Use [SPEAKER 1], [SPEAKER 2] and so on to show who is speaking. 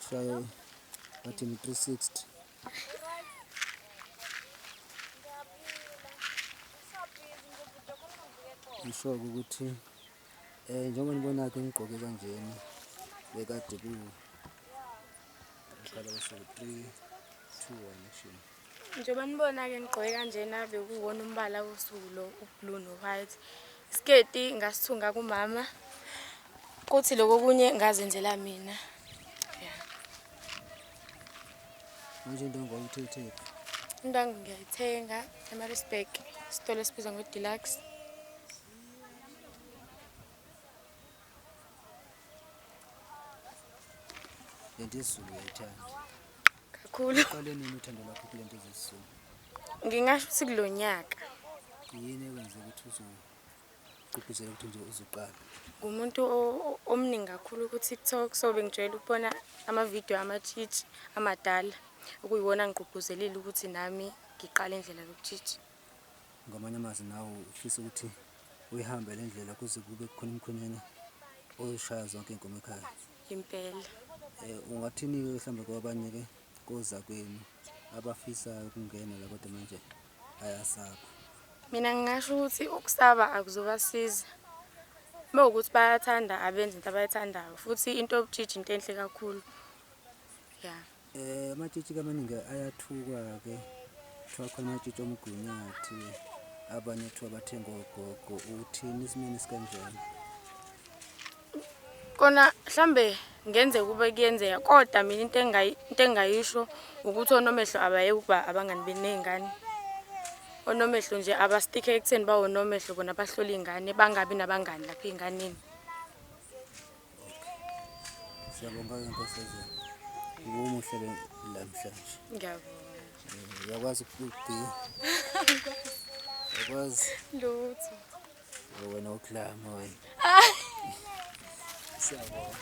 [SPEAKER 1] Try bathi 360. Ngisho ukuthi njengoba nibona ke ngigqoke kanjena bekade qala bese 3 2 1 action.
[SPEAKER 2] Njengoba nibona ke ngigqoke kanjena bekuwona umbala wosuku lo ublue no white. Isketi ngasithunga kumama. Kuthi lokho kunye ngazenzela mina.
[SPEAKER 1] Manje into ngokuyithethe.
[SPEAKER 2] Indwangu ngiyayithenga eMaritzburg, isitolo esibizwa ngoDeluxe.
[SPEAKER 1] Lento yesizulu uyayithanda
[SPEAKER 2] Kakhulu.
[SPEAKER 1] uqale nini uthando lwakho kulento zesizulu?
[SPEAKER 2] Ngingasho ukuthi kulonyaka.
[SPEAKER 1] Yini ekwenza ukuthi uzogqugquzela ukuthi nje uzuqala?
[SPEAKER 2] Ngumuntu omningi kakhulu ku-TikTok, so bengijwayele ukubona amavidiyo amatshitshi amadala okuyiwona ngigqugquzelile ukuthi nami ngiqale indlela yokutshitshi.
[SPEAKER 1] Ngamanye amazwi nawe ufisa ukuthi uyihambe le ndlela kuze kube khona umkhwenyana oshaya zonke inkomo ekhaya.
[SPEAKER 2] Impela.
[SPEAKER 1] Ungathini mhlawumbe kwabanye ke koza kwenu abafisa ukungena la kodwa manje ayasaba?
[SPEAKER 2] Mina ngingasho ukuthi ukusaba akuzobasiza. Mawukuthi bayathanda abenze into abayithandayo futhi into yokutshitshi into enhle kakhulu. Yeah.
[SPEAKER 1] Amatshitshi kamaningi ayathuka ke kuthiwa khona amatshitshi omgunyathi abanye kuthiwa bathenga ogogo. Uthini isimeni sikanjani?
[SPEAKER 2] Kona mhlambe ngenze kube kuyenzeka kodwa mina into engayisho ukuthi onomehlo abayeke ukuba abangani benengane. Onomehlo nje abastike ekutheni bawo nomehlo bona bahlola ingane bangabi nabangani lapha enganeni.
[SPEAKER 1] Siyabonga ke Nkosazana. Umuhle namhlanje.
[SPEAKER 2] Ngiyabonga.
[SPEAKER 1] Uyakwazi ukubheka. Uyakwazi
[SPEAKER 2] Lutho.
[SPEAKER 1] wena uklama wena. Siyabonga.